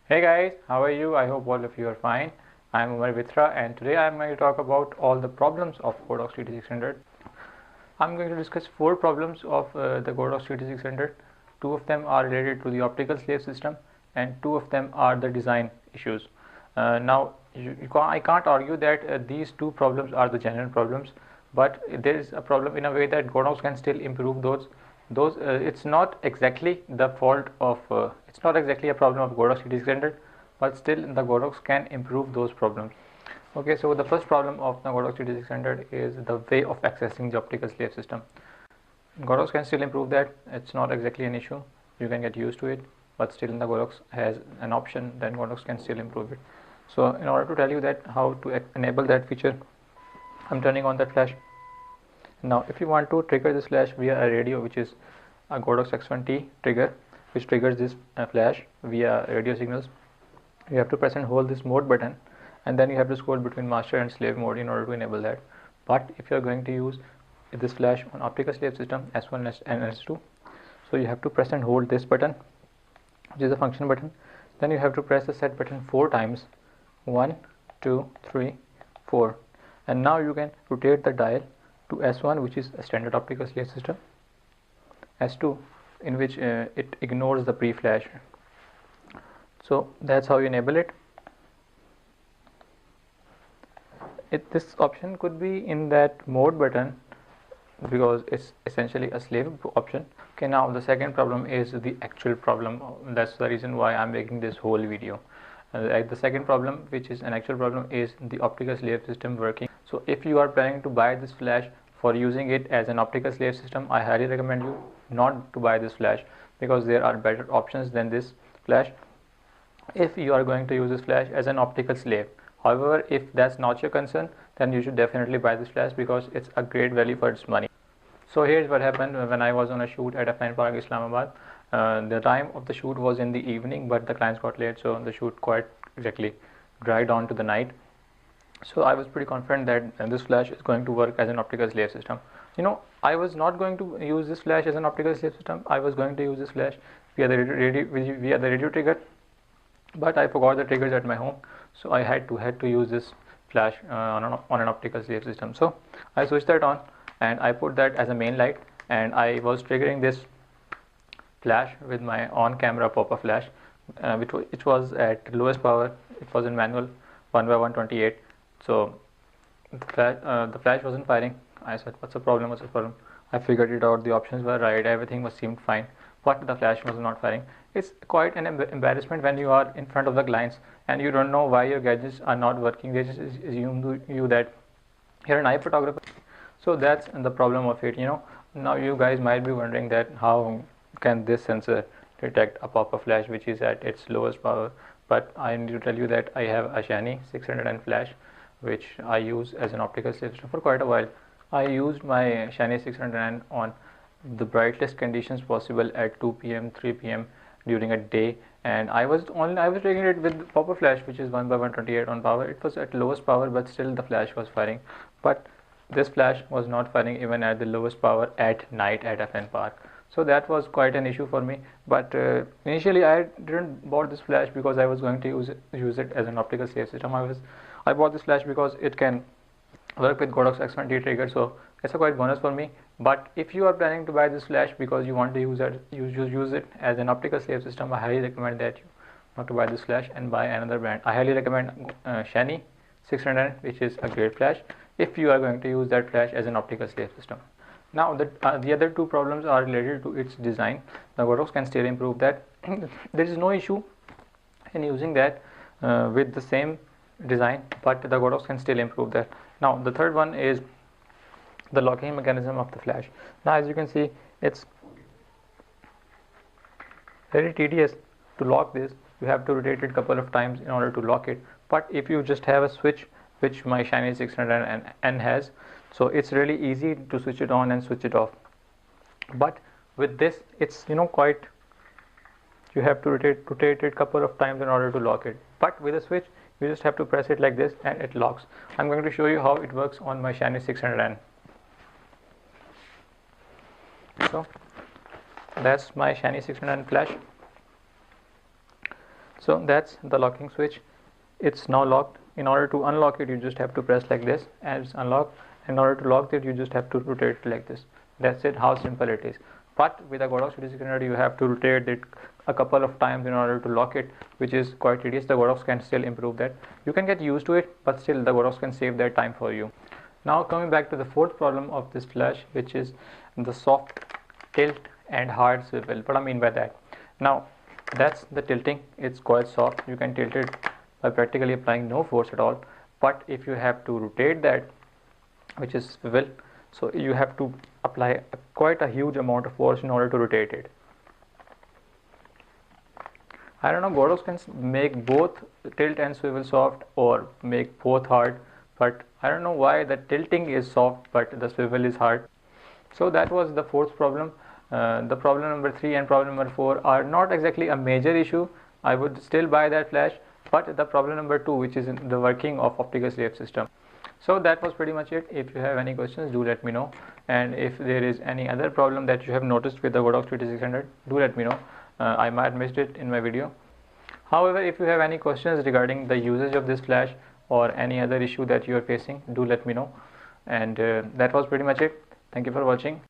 Hey guys, how are you? I hope all of you are fine. I'm Umar Vitra and today I'm going to talk about all the problems of Godox TT600. I'm going to discuss 4 problems of the Godox TT600. 2 of them are related to the optical slave system and 2 of them are the design issues. I can't argue that these 2 problems are the general problems, but there is a problem in a way that Godox can still improve those. It's not exactly the fault of it's not exactly a problem of Godox TT600, but still the Godox can improve those problems. Okay, so the first problem of the Godox TT600 is the way of accessing the optical slave system. Godox can still improve that. It's not exactly an issue. You can get used to it, but still the Godox has an option, then Godox can still improve it. So in order to tell you that how to enable that feature, I'm turning on that flash. Now if you want to trigger this flash via a radio, which is a Godox X1T trigger, which triggers this flash via radio signals, you have to press and hold this mode button, and then you have to scroll between master and slave mode in order to enable that. But if you are going to use this flash on optical slave system S1 and S2, so you have to press and hold this button, which is a function button. Then you have to press the set button 4 times, 1 2 3 4, and now you can rotate the dial to S1, which is a standard optical slave system, S2 in which it ignores the pre-flash. So that's how you enable it. This option could be in that mode button because it's essentially a slave option. Okay, now the second problem is the actual problem. That's the reason why I'm making this whole video. The second problem, which is an actual problem, is the optical slave system working. So if you are planning to buy this flash for using it as an optical slave system, I highly recommend you not to buy this flash because there are better options than this flash if you are going to use this flash as an optical slave. However, if that's not your concern, then you should definitely buy this flash because it's a great value for its money. So here's what happened when I was on a shoot at FN Park, Islamabad. The time of the shoot was in the evening, but the clients got late, so the shoot quite exactly dragged on to the night. So I was pretty confident that this flash is going to work as an optical slave system. I was not going to use this flash as an optical slave system. I was going to use this flash via the radio trigger, but I forgot the triggers at my home, so I had to use this flash on an optical slave system. So I switched that on and I put that as a main light, and I was triggering this flash with my on camera pop-up flash, which was at lowest power. It was in manual 1/128. So the flash wasn't firing. I said, what's the problem? I figured it out. The options were right, everything seemed fine, but the flash was not firing. It's quite an embarrassment when you are in front of the clients and you don't know why your gadgets are not working. They just assume you that you're an eye photographer. So that's the problem of it. Now you guys might be wondering that how can this sensor detect a pop-up flash which is at its lowest power. But I need to tell you that I have a Shiny 600N flash which I use as an optical slave system for quite a while. I used my Shiny 600N on the brightest conditions possible at 2 p.m. 3 p.m. during a day, and I was taking it with pop-up flash, which is 1/128 on power. It was at lowest power, but still the flash was firing. But this flash was not firing even at the lowest power at night at FN Park. So that was quite an issue for me. But initially I didn't bought this flash because I was going to use it as an optical slave system. I bought this flash because it can work with Godox X1T trigger, so it's a quite bonus for me. But if you are planning to buy this flash because you want to use it as an optical slave system, I highly recommend that you not to buy this flash and buy another brand. I highly recommend Shiny 600, which is a great flash if you are going to use that flash as an optical slave system. Now the other 2 problems are related to its design. The Godox can still improve that. There is no issue in using that with the same design, but the Godox can still improve that. Now the third one is the locking mechanism of the flash. Now as you can see, it's very tedious to lock this. You have to rotate it a couple of times in order to lock it. But if you just have a switch, which my Shiny 600N has, so it's really easy to switch it on and switch it off. But with this, it's quite, you have to rotate it a couple of times in order to lock it. But with a switch, you just have to press it like this and it locks. I'm going to show you how it works on my Shiny 600N. So that's my Shiny 600N flash. So that's the locking switch. It's now locked. In order to unlock it, you just have to press like this and it's unlocked. In order to lock it, you just have to rotate it like this. That's it, how simple it is. But with a Godox TT600, you have to rotate it a couple of times in order to lock it, which is quite tedious. The Godox can still improve that. You can get used to it, but still the Godox can save that time for you. Now coming back to the fourth problem of this flash, which is the soft tilt and hard swivel. What I mean by that, now that's the tilting. It's quite soft. You can tilt it by practically applying no force at all. But if you have to rotate that, which is swivel, so you have to apply quite a huge amount of force in order to rotate it. I don't know, Godox can make both tilt and swivel soft or make both hard, but I don't know why the tilting is soft but the swivel is hard. So that was the fourth problem. The problem number 3 and problem number 4 are not exactly a major issue. I would still buy that flash, but the problem number 2, which is in the working of optical slave system. So that was pretty much it. If you have any questions, do let me know, and if there is any other problem that you have noticed with the Godox TT600, do let me know. I might have missed it in my video. However, if you have any questions regarding the usage of this flash or any other issue that you are facing, do let me know. And that was pretty much it. Thank you for watching.